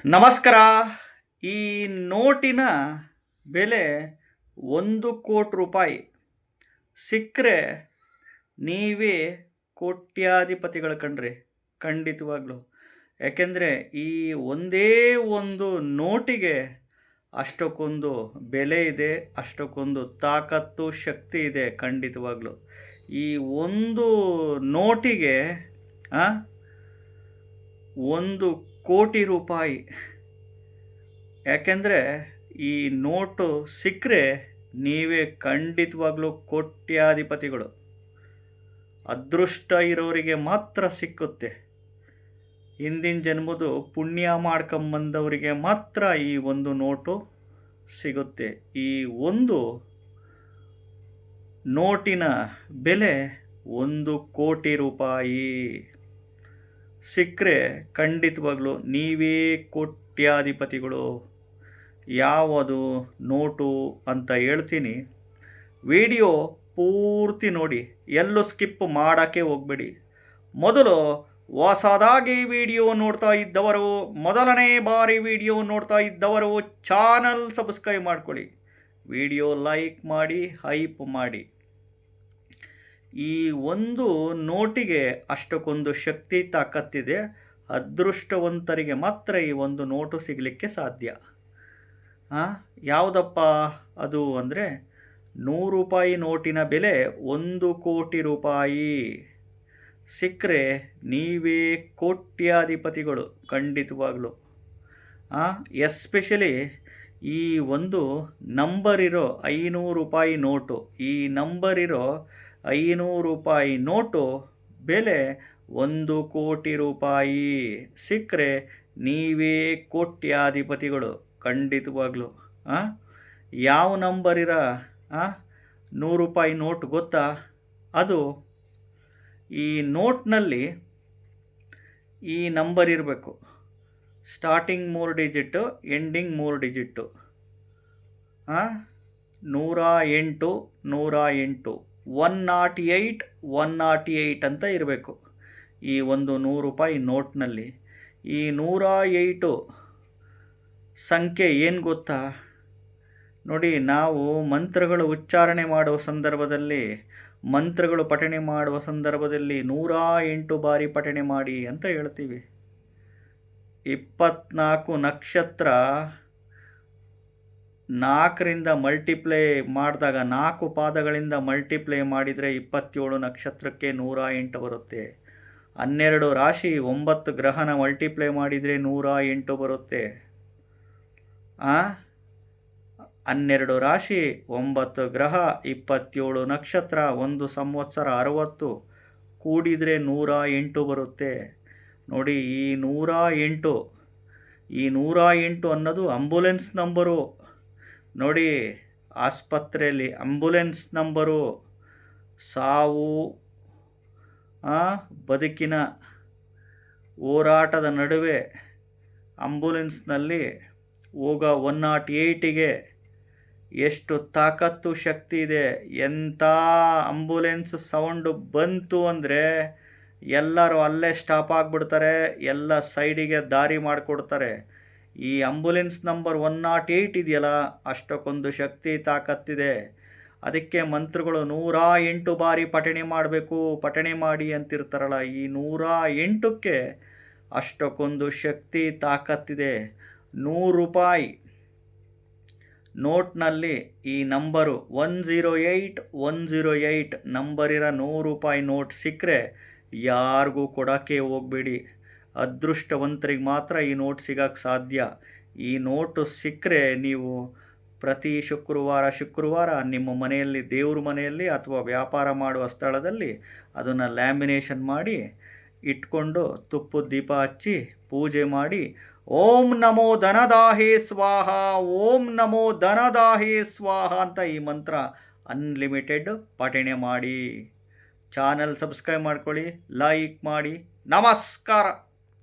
ನಮಸ್ಕಾರ. ಈ ನೋಟಿನ ಬೆಲೆ 1 ಕೋಟಿ ರೂಪಾಯಿ. ಸಿಕ್ಕರೆ ನೀವೇ ಕೋಟ್ಯಾಧಿಪತಿಗಳು ಕಣ್ರಿ, ಖಂಡಿತವಾಗ್ಲೂ. ಯಾಕೆಂದರೆ ಈ ಒಂದೇ ಒಂದು ನೋಟಿಗೆ ಅಷ್ಟಕ್ಕೊಂದು ಬೆಲೆ ಇದೆ, ಅಷ್ಟಕ್ಕೊಂದು ತಾಕತ್ತು ಶಕ್ತಿ ಇದೆ ಖಂಡಿತವಾಗ್ಲೂ. ಈ ಒಂದು ನೋಟಿಗೆ 1 ಕೋಟಿ ರೂಪಾಯಿ. ಯಾಕೆಂದರೆ ಈ ನೋಟು ಸಿಕ್ಕರೆ ನೀವೇ ಖಂಡಿತವಾಗ್ಲೂ ಕೋಟ್ಯಾಧಿಪತಿಗಳು. ಅದೃಷ್ಟ ಇರೋರಿಗೆ ಮಾತ್ರ ಸಿಕ್ಕುತ್ತೆ. ಹಿಂದಿನ ಜನ್ಮದು ಪುಣ್ಯ ಮಾಡ್ಕೊಂಬಂದವರಿಗೆ ಮಾತ್ರ ಈ ಒಂದು ನೋಟು ಸಿಗುತ್ತೆ. ಈ ಒಂದು ನೋಟಿನ ಬೆಲೆ 1 ಕೋಟಿ ರೂಪಾಯಿ. ಸಿಕ್ಕರೆ ಖಂಡಿತವಾಗ್ಲೂ ನೀವೇ ಕೋಟ್ಯಾಧಿಪತಿಗಳು. ಯಾವುದು ನೋಟು ಅಂತ ಹೇಳ್ತೀನಿ, ವಿಡಿಯೋ ಪೂರ್ತಿ ನೋಡಿ, ಎಲ್ಲೂ ಸ್ಕಿಪ್ ಮಾಡೋಕ್ಕೆ ಹೋಗಬೇಡಿ. ಮೊದಲು ಹೊಸದಾಗಿ ವಿಡಿಯೋ ನೋಡ್ತಾ ಇದ್ದವರು, ಮೊದಲನೇ ಬಾರಿ ವಿಡಿಯೋ ನೋಡ್ತಾ ಇದ್ದವರು ಚಾನಲ್ ಸಬ್ಸ್ಕ್ರೈಬ್ ಮಾಡ್ಕೊಳ್ಳಿ, ವಿಡಿಯೋ ಲೈಕ್ ಮಾಡಿ, ಹೈಪ್ ಮಾಡಿ. ಈ ಒಂದು ನೋಟಿಗೆ ಅಷ್ಟಕ್ಕೊಂದು ಶಕ್ತಿ ತಾಕತ್ತಿದೆ. ಅದೃಷ್ಟವಂತರಿಗೆ ಮಾತ್ರ ಈ ಒಂದು ನೋಟು ಸಿಗಲಿಕ್ಕೆ ಸಾಧ್ಯ. ಯಾವುದಪ್ಪ ಅದು ಅಂದರೆ, 100 ರೂಪಾಯಿ ನೋಟಿನ ಬೆಲೆ 1 ಕೋಟಿ ರೂಪಾಯಿ. ಸಿಕ್ಕರೆ ನೀವೇ ಕೋಟ್ಯಾಧಿಪತಿಗಳು ಖಂಡಿತವಾಗ್ಲೂ. ಎಸ್ಪೆಷಲಿ ಈ ಒಂದು ನಂಬರ್ ಇರೋ 500 ರೂಪಾಯಿ ನೋಟು, ಈ ನಂಬರ್ ಇರೋ 500 ರೂಪಾಯಿ ನೋಟು ಬೆಲೆ 1 ಕೋಟಿ ರೂಪಾಯಿ. ಸಿಕ್ಕರೆ ನೀವೇ ಕೋಟ್ಯಾಧಿಪತಿಗಳು ಖಂಡಿತವಾಗ್ಲೂ. ಯಾವ ನಂಬರ್ ಇರೋ 100 ರೂಪಾಯಿ ನೋಟ್ ಗೊತ್ತಾ? ಅದು ಈ ನೋಟ್ನಲ್ಲಿ ಈ ನಂಬರ್ ಇರಬೇಕು. Starting 3 digit, ending 3 digit. 108 108 108 108 ಅಂತ ಇರಬೇಕು ಈ ಒಂದು 100 ರೂಪಾಯಿ ನೋಟ್ನಲ್ಲಿ. ಈ 108 ಸಂಖ್ಯೆ ಏನು ಗೊತ್ತಾ? ನೋಡಿ, ನಾವು ಮಂತ್ರಗಳು ಉಚ್ಚಾರಣೆ ಮಾಡುವ ಸಂದರ್ಭದಲ್ಲಿ, ಮಂತ್ರಗಳು ಪಠಣೆ ಮಾಡುವ ಸಂದರ್ಭದಲ್ಲಿ 108 ಬಾರಿ ಪಠಣೆ ಮಾಡಿ ಅಂತ ಹೇಳ್ತೀವಿ. 24 ನಕ್ಷತ್ರ 4ರಿಂದ ಮಲ್ಟಿಪ್ಲೈ ಮಾಡಿದಾಗ, 4 ಪಾದಗಳಿಂದ ಮಲ್ಟಿಪ್ಲೈ ಮಾಡಿದರೆ 27 ನಕ್ಷತ್ರಕ್ಕೆ 108 ಬರುತ್ತೆ. 12 ರಾಶಿ 9 ಗ್ರಹನ ಮಲ್ಟಿಪ್ಲೈ ಮಾಡಿದರೆ 108 ಬರುತ್ತೆ. 12 ರಾಶಿ 9 ಗ್ರಹ 27 ನಕ್ಷತ್ರ 1 ಸಂವತ್ಸರ 60 ಕೂಡಿದರೆ 108 ಬರುತ್ತೆ. ನೋಡಿ, ಈ 108 ಅನ್ನೋದು ಆಂಬುಲೆನ್ಸ್ ನಂಬರು. ನೋಡಿ, ಆಸ್ಪತ್ರೆಯಲ್ಲಿ ಆಂಬುಲೆನ್ಸ್ ನಂಬರು. ಸಾವು ಬದುಕಿನ ಹೋರಾಟದ ನಡುವೆ ಆಂಬುಲೆನ್ಸ್ನಲ್ಲಿ ಹೋಗೋ 108ಗೆ ಎಷ್ಟು ತಾಕತ್ತು ಶಕ್ತಿ ಇದೆ. ಎಂಥ ಆಂಬುಲೆನ್ಸ್ ಸೌಂಡು ಬಂತು ಅಂದರೆ ಎಲ್ಲರೂ ಅಲ್ಲೇ ಸ್ಟಾಪ್ ಆಗಿಬಿಡ್ತಾರೆ, ಎಲ್ಲ ಸೈಡಿಗೆ ದಾರಿ ಮಾಡಿಕೊಡ್ತಾರೆ. ಈ ಆಂಬುಲೆನ್ಸ್ ನಂಬರ್ 108 ಇದೆಯಲ್ಲ, ಅಷ್ಟಕ್ಕೊಂದು ಶಕ್ತಿ ತಾಕತ್ತಿದೆ. ಅದಕ್ಕೆ ಮಂತ್ರಗಳು 108 ಬಾರಿ ಪಠಣೆ ಮಾಡಬೇಕು, ಪಠಣೆ ಮಾಡಿ ಅಂತಿರ್ತಾರಲ್ಲ. ಈ 108ಕ್ಕೆ ಅಷ್ಟಕ್ಕೊಂದು ಶಕ್ತಿ ತಾಕತ್ತಿದೆ. 100 ರೂಪಾಯಿ ನೋಟ್ನಲ್ಲಿ ಈ ನಂಬರು 108 108 ನಂಬರಿರೋ 100 ರೂಪಾಯಿ ನೋಟ್ ಸಿಕ್ಕರೆ ಯಾರಿಗೂ ಕೊಡೋಕ್ಕೆ ಹೋಗಬೇಡಿ. ಅದೃಷ್ಟವಂತರಿಗೆ ಮಾತ್ರ ಈ ನೋಟ್ ಸಿಗೋಕ್ಕೆ ಸಾಧ್ಯ. ಈ ನೋಟು ಸಿಕ್ಕರೆ ನೀವು ಪ್ರತಿ ಶುಕ್ರವಾರ ನಿಮ್ಮ ಮನೆಯಲ್ಲಿ, ದೇವ್ರ ಮನೆಯಲ್ಲಿ ಅಥವಾ ವ್ಯಾಪಾರ ಮಾಡುವ ಸ್ಥಳದಲ್ಲಿ ಅದನ್ನು ಲ್ಯಾಮಿನೇಷನ್ ಮಾಡಿ ಇಟ್ಕೊಂಡು ತುಪ್ಪದ ದೀಪ ಹಚ್ಚಿ ಪೂಜೆ ಮಾಡಿ, ಓಂ ನಮೋ ಧನದಾಹೇ ಸ್ವಾಹ, ಓಂ ನಮೋ ಧನದಾಹೇ ಸ್ವಾಹ ಅಂತ ಈ ಮಂತ್ರ ಅನ್ಲಿಮಿಟೆಡ್ ಪಠಣೆ ಮಾಡಿ. ಚಾನಲ್ ಸಬ್ಸ್ಕ್ರೈಬ್ ಮಾಡ್ಕೊಳ್ಳಿ, ಲೈಕ್ ಮಾಡಿ. ನಮಸ್ಕಾರ.